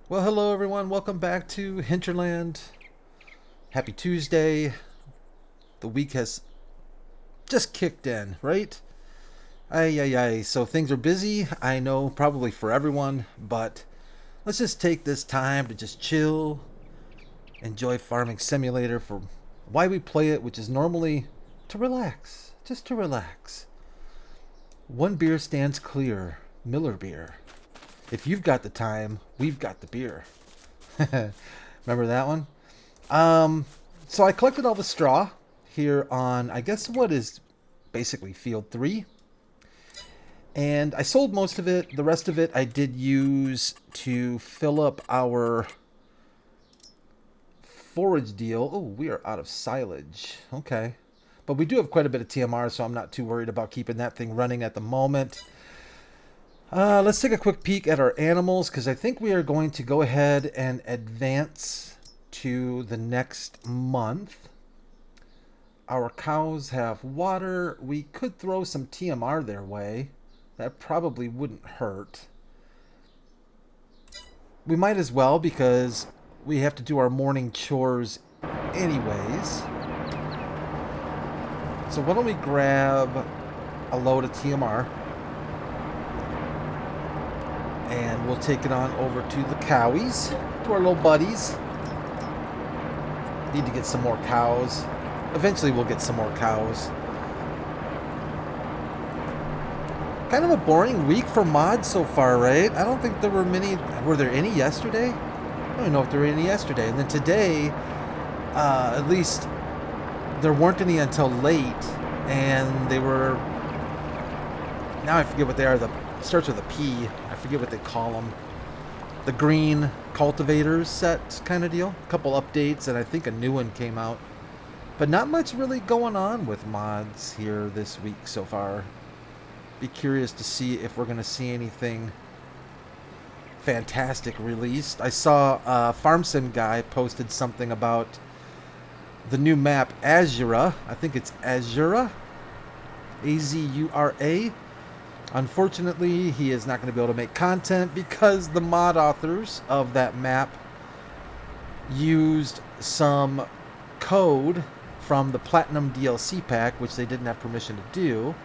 Well, hello everyone. Welcome back to Hinterland. Happy Tuesday. The week has just kicked in, right? Ay, ay, ay. So things are busy, I know, probably for everyone, but let's just take this time to just chill, enjoy Farming Simulator for why we play it, which is normally to relax, just to relax. One beer stands clear, Miller beer. If you've got the time, we've got the beer. Remember that one? So I collected all the straw here on, I guess, what is basically field 3. And I sold most of it. The rest of it I did use to fill up our forage deal. Oh, we are out of silage. Okay. But we do have quite a bit of TMR, so I'm not too worried about keeping that thing running at the moment. Let's take a quick peek at our animals, because I think we are going to go ahead and advance to the next month. Our cows have water. We could throw some TMR their way. That probably wouldn't hurt. We might as well, because we have to do our morning chores anyways. So why don't we grab a load of TMR and we'll take it on over to the cowies, to our little buddies. Need to get some more cows. Eventually we'll get some more cows. Kind of a boring week for mods so far, right? I don't think there were many. Were there any yesterday? I don't even know if there were any yesterday. And then today, at least there weren't any until late. And they were, now I forget what they are. The starts with a P. I forget what they call them. The green cultivators set kind of deal. A couple updates, and I think a new one came out. But not much really going on with mods here this week so far. Be curious to see if we're going to see anything fantastic released. I saw a FarmSim guy posted something about the new map Azura. I think it's Azura. Azura. Unfortunately, he is not going to be able to make content because the mod authors of that map used some code from the Platinum DLC pack, which they didn't have permission to do.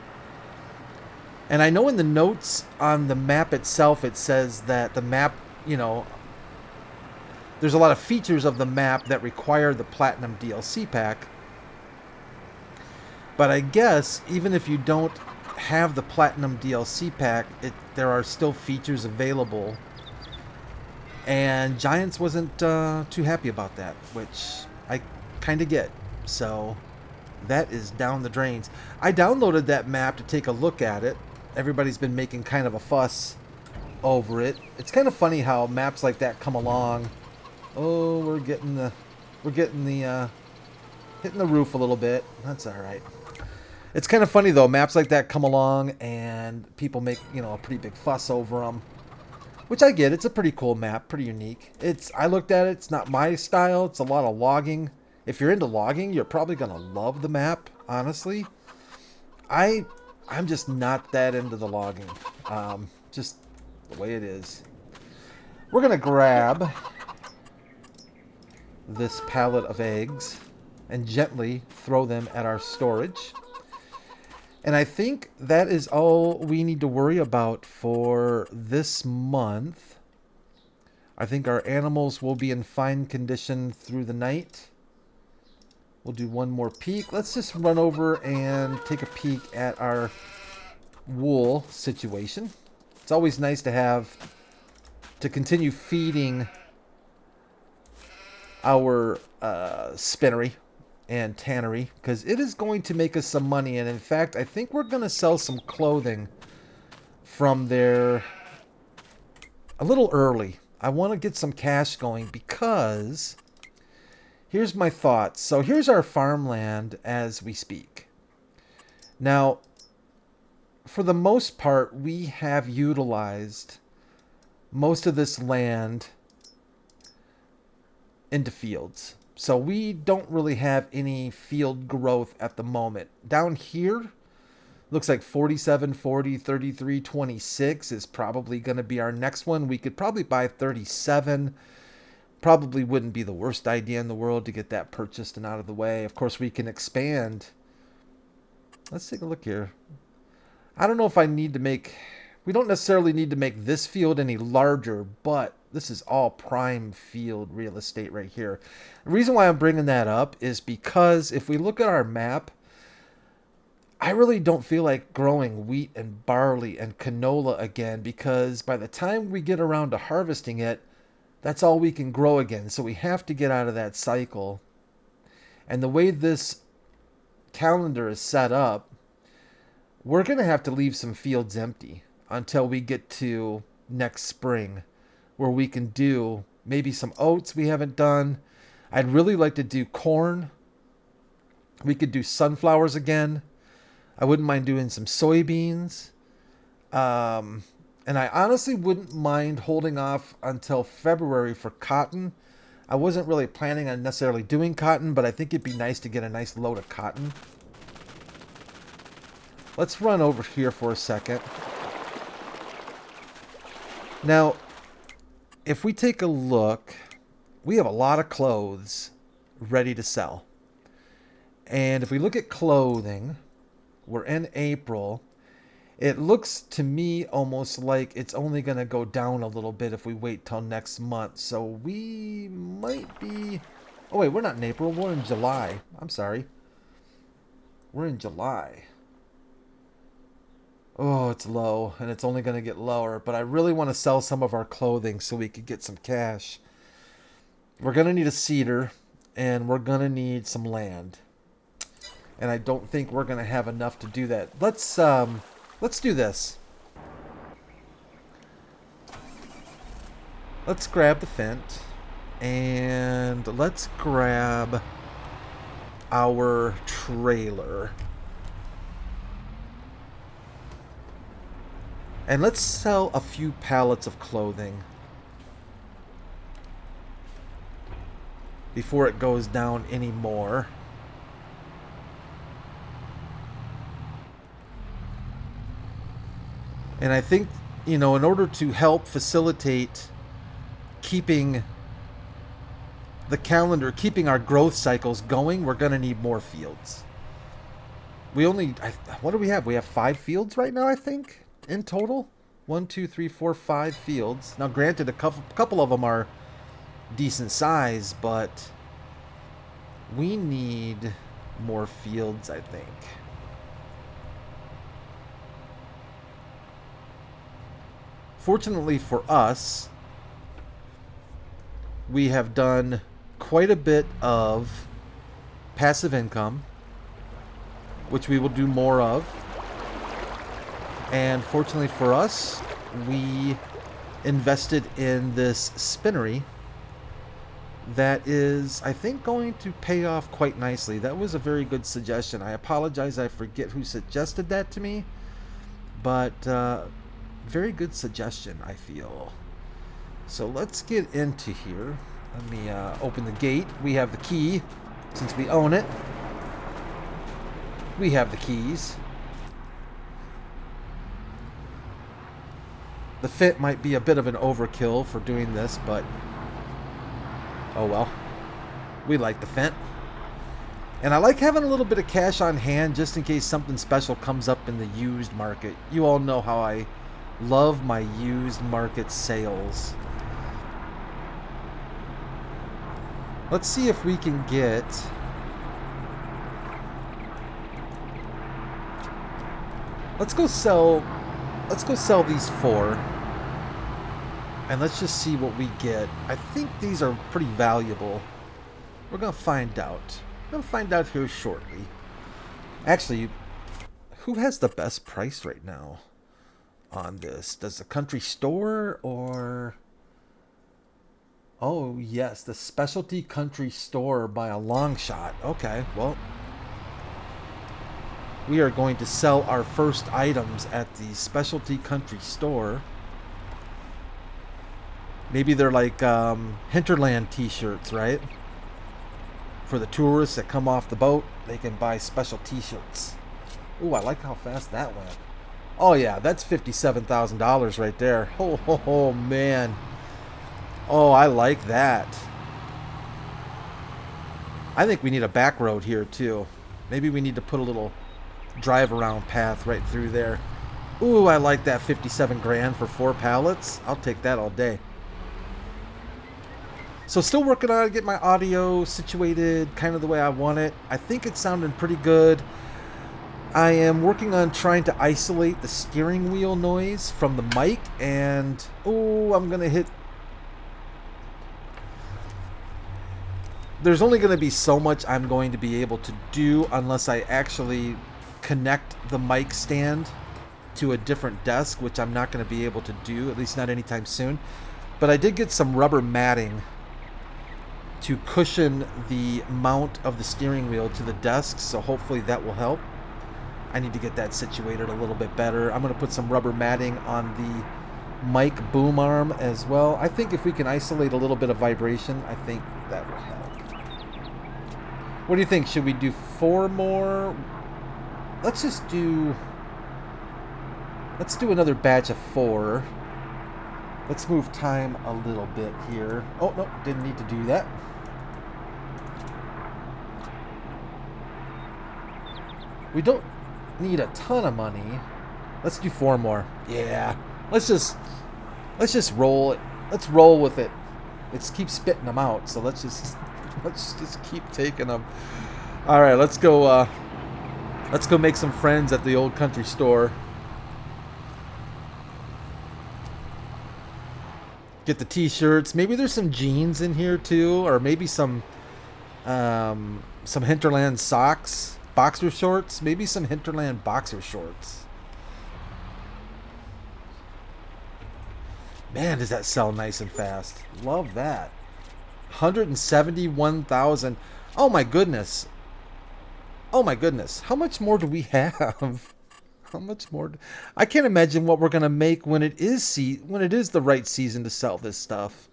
And I know in the notes on the map itself, it says that the map, there's a lot of features of the map that require the Platinum DLC pack. But I guess even if you don't have the Platinum DLC pack, there are still features available. And Giants wasn't too happy about that, which I kind of get. So that is down the drains. I downloaded that map to take a look at it. Everybody's been making kind of a fuss over it. It's kind of funny how maps like that come along. Oh, we're getting the hitting the roof a little bit. That's all right. It's kind of funny though, maps like that come along and people make, a pretty big fuss over them. Which I get. It's a pretty cool map, pretty unique. I looked at it, it's not my style. It's a lot of logging. If you're into logging, you're probably going to love the map, honestly. I'm just not that into the logging. Just the way it is. We're going to grab this pallet of eggs and gently throw them at our storage. And I think that is all we need to worry about for this month. I think our animals will be in fine condition through the night. We'll do one more peek. Let's just run over and take a peek at our wool situation. It's always nice to continue feeding our spinnery and tannery, because it is going to make us some money. And in fact, I think we're going to sell some clothing from there a little early. I want to get some cash going, because here's my thoughts. So here's our farmland as we speak. Now, for the most part, we have utilized most of this land into fields. So we don't really have any field growth at the moment. Down here, Looks like 4740, 3326 is probably going to be our next one. We could probably buy 37. Probably wouldn't be the worst idea in the world to get that purchased and out of the way. Of course, we can expand. Let's take a look here. I don't know if I need to make... We don't necessarily need to make this field any larger, but this is all prime field real estate right here. The reason why I'm bringing that up is because if we look at our map, I really don't feel like growing wheat and barley and canola again, because by the time we get around to harvesting it, that's all we can grow again. So we have to get out of that cycle. And the way this calendar is set up, we're going to have to leave some fields empty until we get to next spring, where we can do maybe some oats we haven't done. I'd really like to do corn. We could do sunflowers again. I wouldn't mind doing some soybeans. And I honestly wouldn't mind holding off until February for cotton. I wasn't really planning on necessarily doing cotton, but I think it'd be nice to get a nice load of cotton. Let's run over here for a second. Now, if we take a look, we have a lot of clothes ready to sell. And if we look at clothing, we're in April. It looks to me almost like it's only going to go down a little bit if we wait till next month. So we might be... Oh, wait, we're not in April. We're in July. I'm sorry. We're in July. Oh, it's low, and it's only going to get lower. But I really want to sell some of our clothing so we could get some cash. We're going to need a seeder, and we're going to need some land. And I don't think we're going to have enough to do that. Let's do this. Let's grab the Fent, and let's grab our trailer. And let's sell a few pallets of clothing before it goes down any more. And I think, you know, in order to help facilitate keeping the calendar, keeping our growth cycles going, we're going to need more fields. We only, what do we have? We have 5 fields right now, I think, in total. 1, 2, 3, 4, 5 fields. Now, granted, a couple of them are decent size, but we need more fields, I think. Fortunately for us, we have done quite a bit of passive income, which we will do more of. And fortunately for us, we invested in this spinnery that is, I think, going to pay off quite nicely. That was a very good suggestion. I apologize, I forget who suggested that to me, but very good suggestion, I feel. So let's get into here. Let me open the gate. We have the key, since we own it. We have the keys. The fit might be a bit of an overkill for doing this, but oh well. We like the Fent. And I like having a little bit of cash on hand just in case something special comes up in the used market. You all know how I love my used market sales. Let's see if we can get... Let's go sell these 4. And let's just see what we get. I think these are pretty valuable. We're going to find out. We're going to find out here shortly. Actually, who has the best price right now on this? Does the country store or... Oh, yes, the specialty country store by a long shot. Okay, well, we are going to sell our first items at the specialty country store. Maybe they're like Hinterland t-shirts, right? For the tourists that come off the boat, they can buy special t-shirts. Ooh, I like how fast that went. Oh yeah, that's $57,000 right there. Oh, man. Oh, I like that. I think we need a back road here too. Maybe we need to put a little drive around path right through there. Ooh, I like that 57 grand for 4 pallets. I'll take that all day. So still working on it, get my audio situated kind of the way I want it. I think it's sounding pretty good. I am working on trying to isolate the steering wheel noise from the mic, and oh, I'm gonna hit. There's only going to be so much I'm going to be able to do unless I actually connect the mic stand to a different desk, which I'm not going to be able to do, at least not anytime soon. But I did get some rubber matting to cushion the mount of the steering wheel to the desk, so hopefully that will help. I need to get that situated a little bit better. I'm going to put some rubber matting on the mic boom arm as well. I think if we can isolate a little bit of vibration, I think that will help. What do you think? Should we do 4 more? Let's do another batch of 4. Let's move time a little bit here. Oh, no, didn't need to do that. We don't need a ton of money. Let's do 4 more. Yeah. Let's just roll it. Let's roll with it. Let's keep spitting them out. So let's just keep taking them. All right, let's go make some friends at the old country store. Get the t-shirts. Maybe there's some jeans in here too, or maybe some Hinterland socks, boxer shorts, maybe some Hinterland boxer shorts. Man, does that sell nice and fast. Love that. 171,000. Oh my goodness. Oh my goodness. How much more do we have? How much more? I can't imagine what we're going to make when it is the right season to sell this stuff.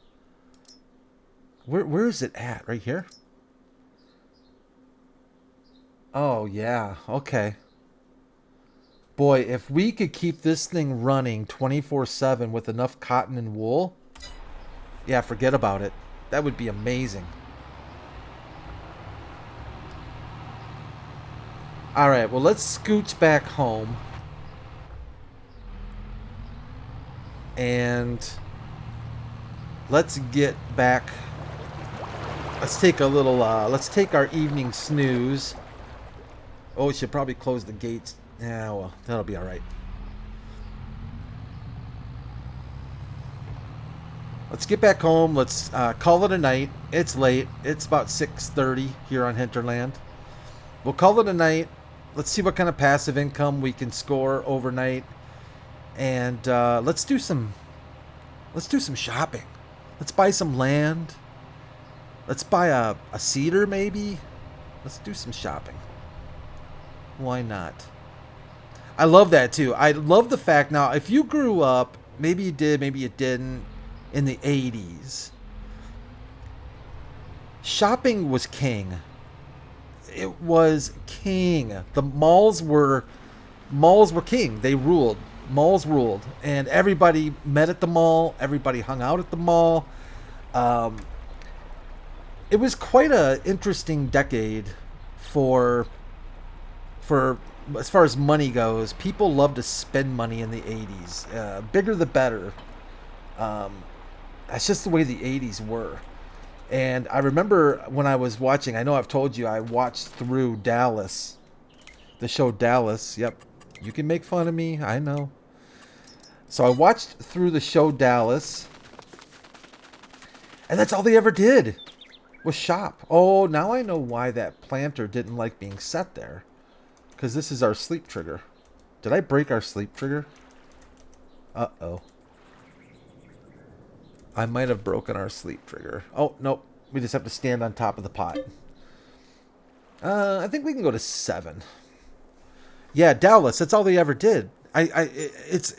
Where is it at? Right here? Oh yeah. Okay. Boy, if we could keep this thing running 24/7 with enough cotton and wool, yeah, forget about it. That would be amazing. All right, well, let's scooch back home. And let's get back. Let's take a little, let's take our evening snooze. Oh, we should probably close the gates. Yeah, well, that'll be all right. Let's get back home. Let's call it a night. It's late. It's about 6:30 here on Hinterland. We'll call it a night. Let's see what kind of passive income we can score overnight, and let's do some shopping. Let's buy some land. Let's buy a cedar maybe. Let's do some shopping. Why not? I love that too. I love the fact now. If you grew up, maybe you did, maybe you didn't, in the 80s, shopping was king. It was king. The malls were king. They ruled. Malls ruled, and everybody met at the mall. Everybody hung out at the mall. It was quite a interesting decade for as far as money goes. People loved to spend money in the 80s. Bigger the better. That's just the way the 80s were. And I remember when I was watching, I know I've told you, I watched through Dallas. The show Dallas. Yep. You can make fun of me. I know. So I watched through the show Dallas. And that's all they ever did was shop. Oh, now I know why that planter didn't like being set there. Because this is our sleep trigger. Did I break our sleep trigger? Uh-oh. I might have broken our sleep trigger. Oh, nope. We just have to stand on top of the pot. I think we can go to 7. Yeah, Dallas. That's all they ever did. It's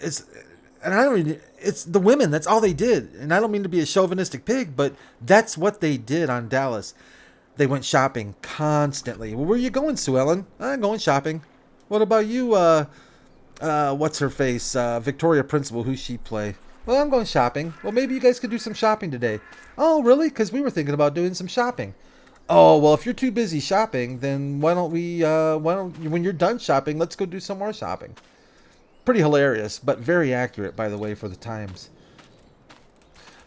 the women. That's all they did. And I don't mean to be a chauvinistic pig, but that's what they did on Dallas. They went shopping constantly. Well, where are you going, Sue Ellen? I'm going shopping. What about you, what's her face? Victoria Principal, who's she play? Well, I'm going shopping. Well, maybe you guys could do some shopping today. Oh, really? Because we were thinking about doing some shopping. Oh, well, if you're too busy shopping, then why don't we, when you're done shopping, let's go do some more shopping. Pretty hilarious, but very accurate, by the way, for the times.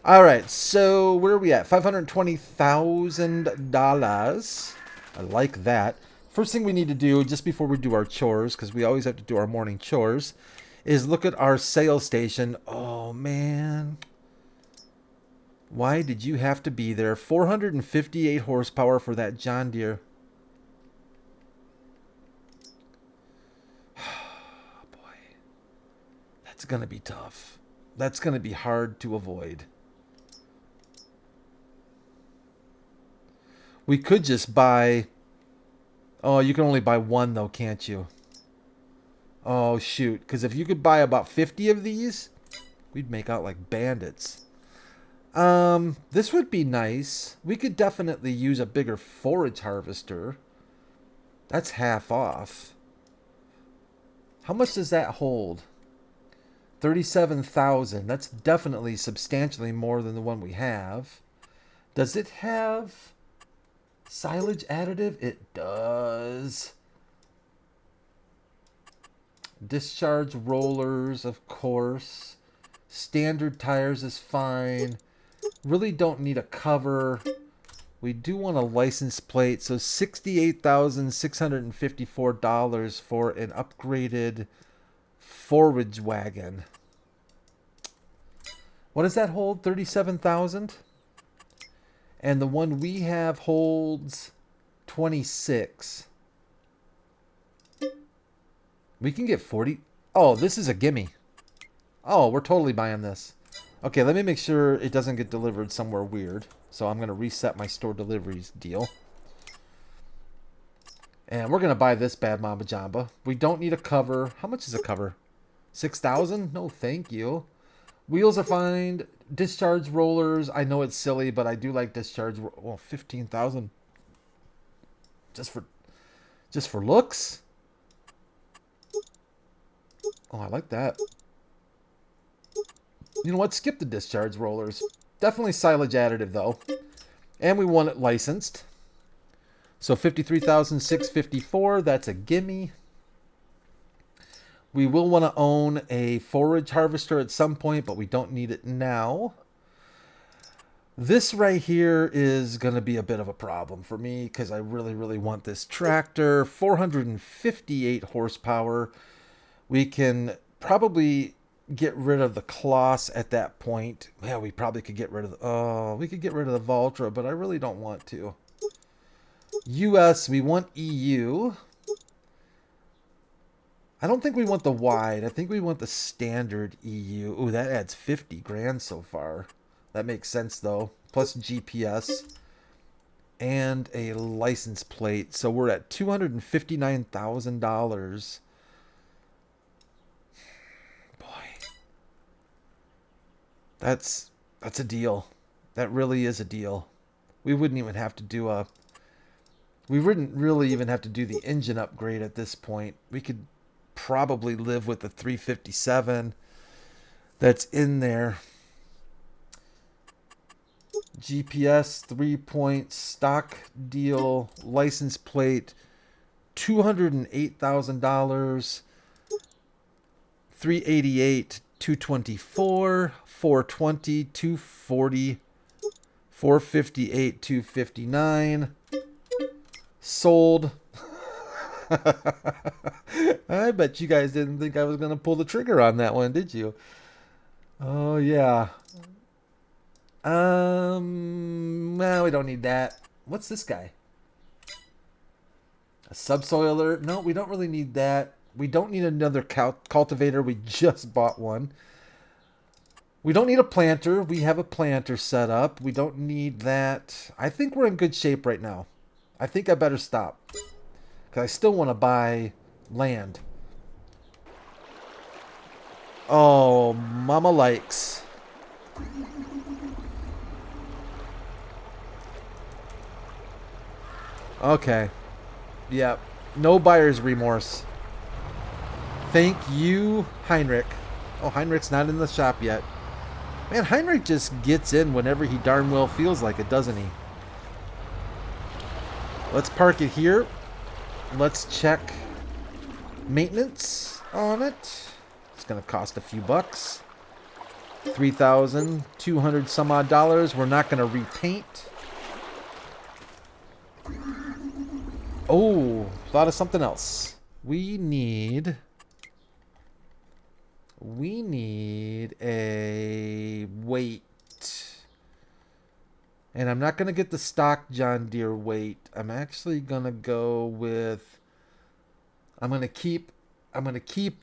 All right, so where are we at? $520,000. I like that. First thing we need to do, just before we do our chores, because we always have to do our morning chores, is look at our sales station. Oh, man. Why did you have to be there? 458 horsepower for that John Deere. Boy. That's going to be tough. That's going to be hard to avoid. We could just buy... Oh, you can only buy one, though, can't you? Oh, shoot. Because if you could buy about 50 of these, we'd make out like bandits. This would be nice. We could definitely use a bigger forage harvester. That's half off. How much does that hold? 37,000. That's definitely substantially more than the one we have. Does it have... silage additive? It does. Discharge rollers, of course. Standard tires is fine. Really don't need a cover. We do want a license plate. So $68,654 for an upgraded forage wagon. What does that hold? 37,000? And the one we have holds 26. We can get 40. Oh, this is a gimme. Oh, we're totally buying this. Okay, let me make sure it doesn't get delivered somewhere weird. So I'm going to reset my store deliveries deal. And we're going to buy this bad mamba jamba. We don't need a cover. How much is a cover? 6,000? No, thank you. Wheels are fine. Discharge rollers. I know it's silly, but I do like discharge. Well, 15,000. Just for looks. Oh, I like that. You know what? Skip the discharge rollers. Definitely silage additive, though. And we want it licensed. So 53,654. That's a gimme. We will want to own a forage harvester at some point, but we don't need it now. This right here is going to be a bit of a problem for me because I really, really want this tractor. 458 horsepower. We can probably get rid of the Kloss at that point. Yeah, we probably could get rid of the... Oh, we could get rid of the Valtra, but I really don't want to. US, we want EU. I don't think we want the wide. I think we want the standard EU. Ooh, that adds 50 grand so far. That makes sense, though. Plus GPS. And a license plate. So we're at $259,000. Boy. That's a deal. That really is a deal. We wouldn't even have to do a... We wouldn't really even have to do the engine upgrade at this point. We could probably live with the 357 that's in there. GPS 3-point stock deal, license plate, $208,000, 388, 224, 420, 240, 458, 259. Sold. I bet you guys didn't think I was going to pull the trigger on that one, did you? Oh, yeah. No, we don't need that. What's this guy? A subsoiler? No, we don't really need that. We don't need another cultivator. We just bought one. We don't need a planter. We have a planter set up. We don't need that. I think we're in good shape right now. I think I better stop. Because I still want to buy land. Oh, mama likes. Okay. Yep. No buyer's remorse. Thank you, Heinrich. Oh, Heinrich's not in the shop yet. Man, Heinrich just gets in whenever he darn well feels like it, doesn't he? Let's park it here. Let's check maintenance on it. It's going to cost a few bucks. $3,200 some odd dollars. We're not going to repaint. Oh, thought of something else. We need a weight. And I'm not going to get the stock John Deere weight. I'm actually going to go with, I'm going to keep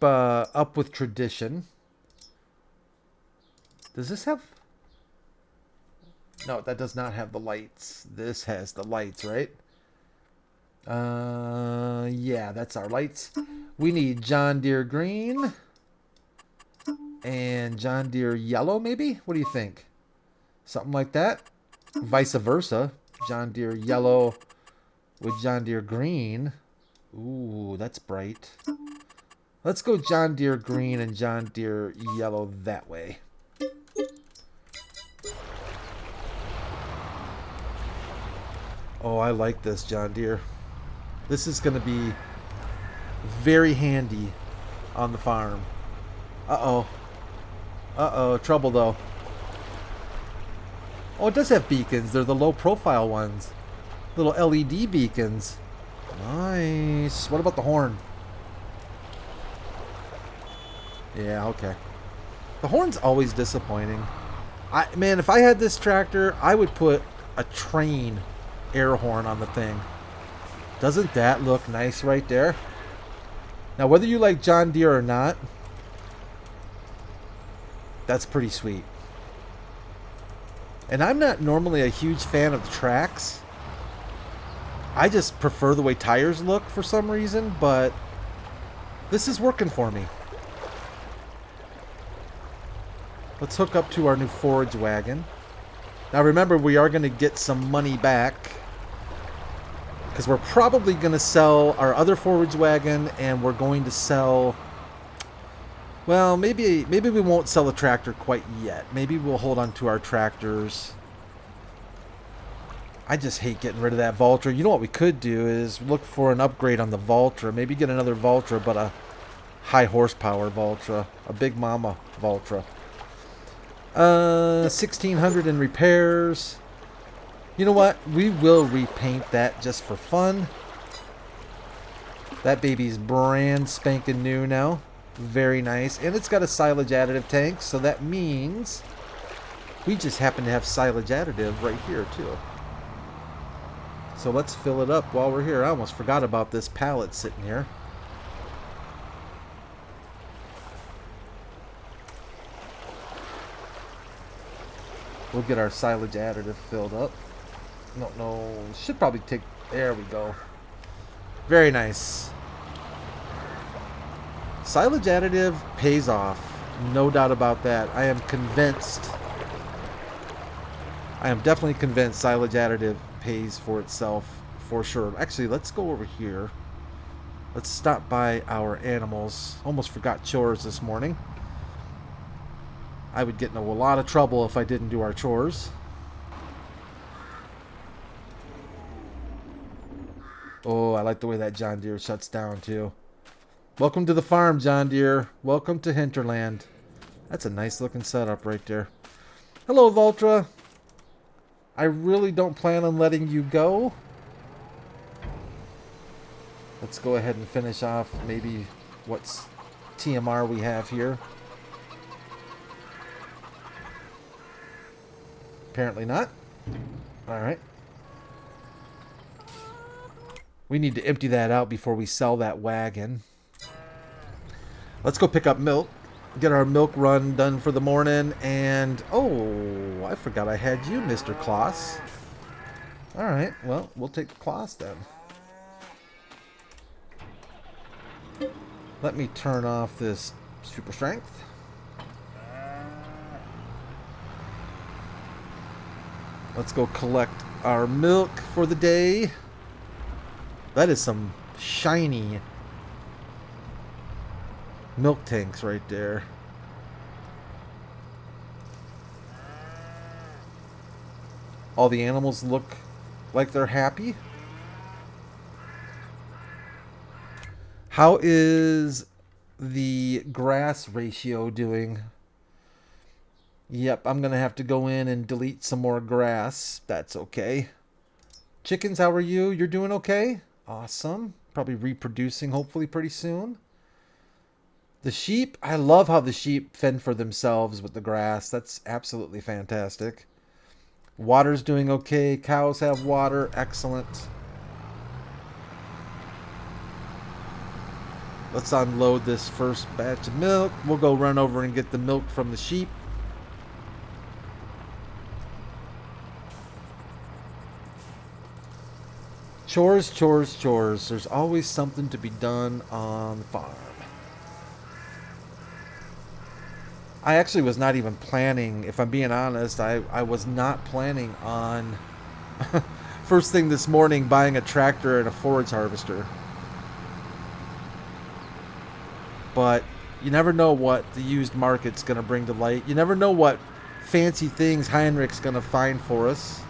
up with tradition. Does this have? No, that does not have the lights. This has the lights, right? Yeah, that's our lights. We need John Deere green and John Deere yellow, maybe? What do you think? Something like that? Vice versa. John Deere yellow with John Deere green. Ooh, that's bright. Let's go John Deere green and John Deere yellow that way. Oh, I like this John Deere. This is going to be very handy on the farm. Uh-oh. Uh-oh, trouble though. Oh, it does have beacons. They're the low-profile ones. Little LED beacons. Nice. What about the horn? Yeah, okay. The horn's always disappointing. Man, if I had this tractor, I would put a train air horn on the thing. Doesn't that look nice right there? Now, whether you like John Deere or not, that's pretty sweet. And I'm not normally a huge fan of the tracks. I just prefer the way tires look for some reason, but this is working for me. Let's hook up to our new forage wagon. Now remember, we are going to get some money back because we're probably going to sell our other forage wagon, and we're going to sell, well, maybe we won't sell the tractor quite yet. Maybe we'll hold on to our tractors. I just hate getting rid of that Valtra. You know what we could do is look for an upgrade on the Valtra. Maybe get another Valtra, but a high horsepower Valtra, a big mama Valtra. 1,600 in repairs. You know what? We will repaint that just for fun. That baby's brand spanking new now. Very nice. And it's got a silage additive tank, so that means we just happen to have silage additive right here too. So let's fill it up while we're here. I almost forgot about this pallet sitting here. We'll get our silage additive filled up. No, should probably take, there we go. Very nice. Silage additive pays off. No doubt about that. I am convinced. I am definitely convinced silage additive pays for itself for sure. Actually, let's go over here. Let's stop by our animals. Almost forgot chores this morning. I would get in a lot of trouble if I didn't do our chores. Oh, I like the way that John Deere shuts down too. Welcome to the farm, John Deere. Welcome to Hinterland. That's a nice looking setup right there. Hello, Valtra. I really don't plan on letting you go. Let's go ahead and finish off maybe what's TMR we have here. Apparently not. Alright. We need to empty that out before we sell that wagon. Let's go pick up milk. Get our milk run done for the morning. And, oh, I forgot I had you, Mr. Kloss. Alright, well, we'll take the Kloss then. Let me turn off this super strength. Let's go collect our milk for the day. That is some shiny Milk tanks right there. All the animals look like they're happy. How is the grass ratio doing? Yep, I'm going to have to go in and delete some more grass. That's okay. Chickens, how are you? You're doing okay? Awesome. Probably reproducing hopefully pretty soon. The sheep, I love how the sheep fend for themselves with the grass. That's absolutely fantastic. Water's doing okay. Cows have water. Excellent. Let's unload this first batch of milk. We'll go run over and get the milk from the sheep. Chores, chores, chores. There's always something to be done on the farm. I actually was not even planning, if I'm being honest, I was not planning on, first thing this morning, buying a tractor and a forage harvester. But you never know what the used market's going to bring to light. You never know what fancy things Heinrich's going to find for us.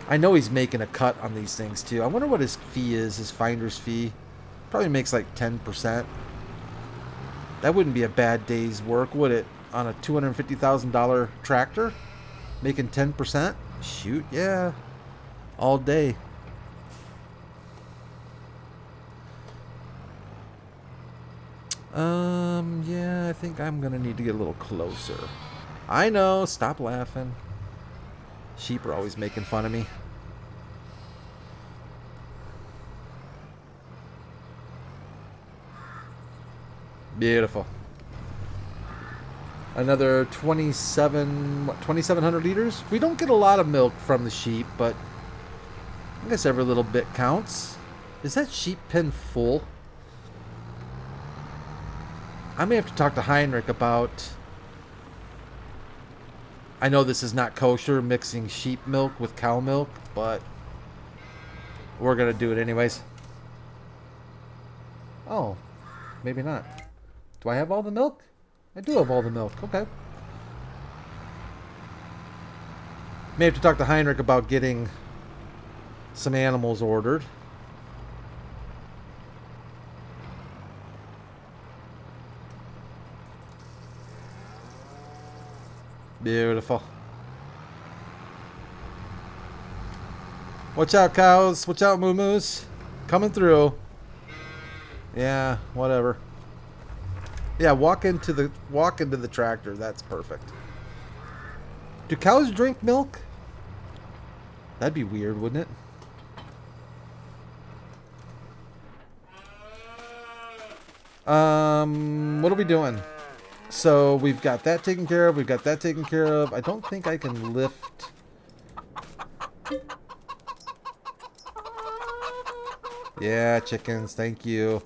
I know he's making a cut on these things too. I wonder what his fee is, his finder's fee. Probably makes like 10%. That wouldn't be a bad day's work, would it? On a $250,000 tractor? Making 10%? Shoot, yeah. All day. Yeah, I think I'm gonna need to get a little closer. I know, stop laughing. Sheep are always making fun of me. Beautiful. Another 2,700 liters. We don't get a lot of milk from the sheep, but I guess every little bit counts. Is that sheep pen full? I may have to talk to Heinrich about... I know this is not kosher, mixing sheep milk with cow milk, but we're going to do it anyways. Oh, maybe not. Do I have all the milk? I do have all the milk. Okay. May have to talk to Heinrich about getting some animals ordered. Beautiful. Watch out, cows. Watch out, moo-moos. Coming through. Yeah, whatever. Yeah, walk into the tractor. That's perfect. Do cows drink milk? That'd be weird, wouldn't it? What are we doing? So we've got that taken care of. We've got that taken care of. I don't think I can lift. Yeah, chickens. Thank you.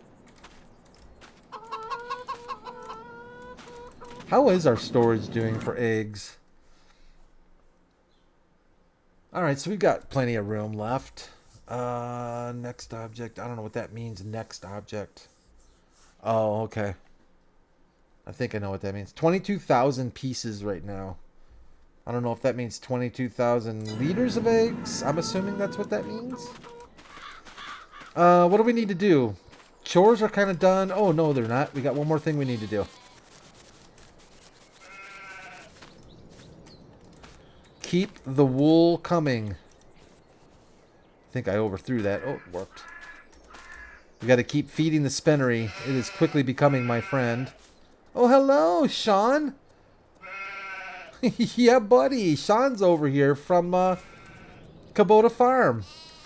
How is our storage doing for eggs? Alright, so we've got plenty of room left. Next object. I don't know what that means, next object. Oh, okay. I think I know what that means. 22,000 pieces right now. I don't know if that means 22,000 liters of eggs. I'm assuming that's what that means. What do we need to do? Chores are kind of done. Oh, no, they're not. We got one more thing we need to do. Keep the wool coming. I think I overthrew that. Oh, it worked. We got to keep feeding the spinnery. It is quickly becoming my friend. Oh, hello, Sean. Yeah, buddy. Sean's over here from Kubota Farm.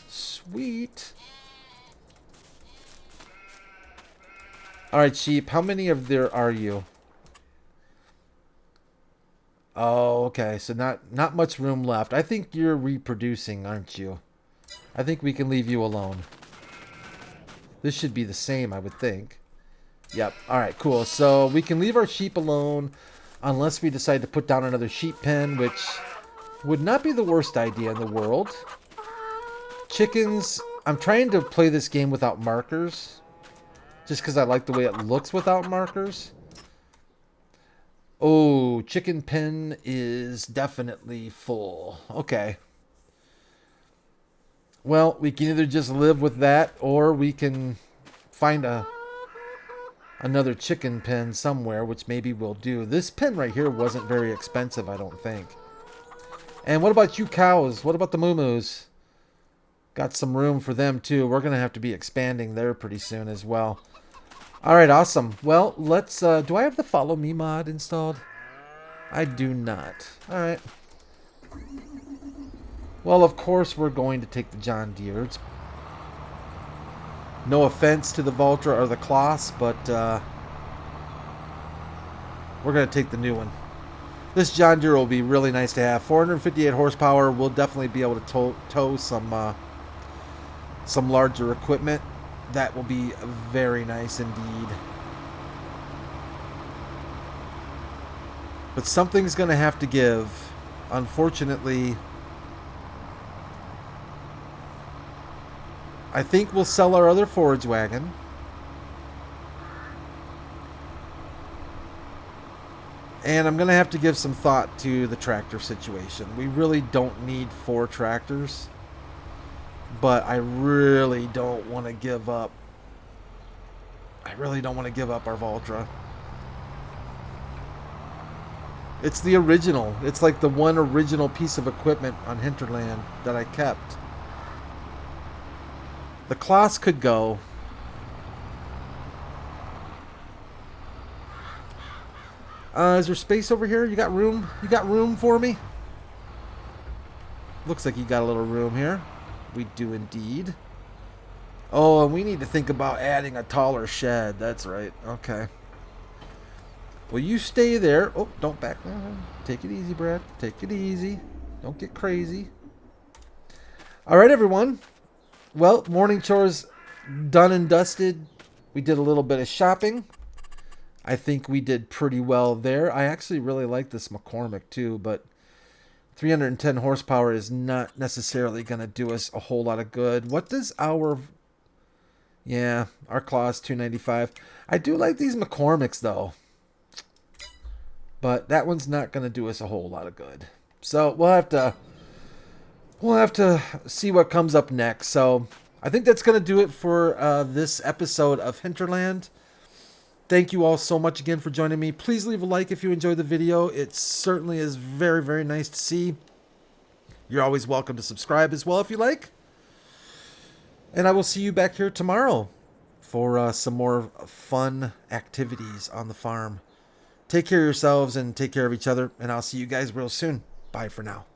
Sweet. All right, sheep. How many of there are you? Oh, okay. So not much room left. I think you're reproducing, aren't you? I think we can leave you alone. This should be the same, I would think. Yep. All right, cool. So we can leave our sheep alone unless we decide to put down another sheep pen, which would not be the worst idea in the world. Chickens, I'm trying to play this game without markers. just because I like the way it looks without markers. Oh, chicken pen is definitely full. Okay. Well, we can either just live with that, or we can find another chicken pen somewhere, which maybe we'll do. This pen right here wasn't very expensive, I don't think. And what about you cows? What about the moo-moos? Got some room for them too. We're going to have to be expanding there pretty soon as well. Alright, awesome. Well, let's... do I have the Follow Me mod installed? I do not. Alright. Well, of course we're going to take the John Deere. It's no offense to the Valtra or the Kloss, but we're going to take the new one. This John Deere will be really nice to have. 458 horsepower. We'll definitely be able to tow some larger equipment. That will be very nice indeed. But something's going to have to give. Unfortunately, I think we'll sell our other forage wagon. And I'm going to have to give some thought to the tractor situation. We really don't need 4 tractors. But I really don't want to give up. I really don't want to give up our Valtra. It's the original. It's like the one original piece of equipment on Hinterland that I kept. The Kloss could go. Is there space over here? You got room? You got room for me? Looks like you got a little room here. We do indeed. Oh, and we need to think about adding a taller shed. That's right. Okay. Well, you stay there. Oh, don't back down. Take it easy, Brad. Take it easy. Don't get crazy. All right, everyone. Well, morning chores done and dusted. We did a little bit of shopping. I think we did pretty well there. I actually really like this McCormick too, but 310 horsepower is not necessarily going to do us a whole lot of good. What does our... Yeah, our Claw's 295. I do like these McCormicks though. But that one's not going to do us a whole lot of good. So we'll have to see what comes up next. So I think that's going to do it for this episode of Hinterland. Thank you all so much again for joining me. Please leave a like if you enjoyed the video. It certainly is very, very nice to see. You're always welcome to subscribe as well if you like. And I will see you back here tomorrow for some more fun activities on the farm. Take care of yourselves and take care of each other. And I'll see you guys real soon. Bye for now.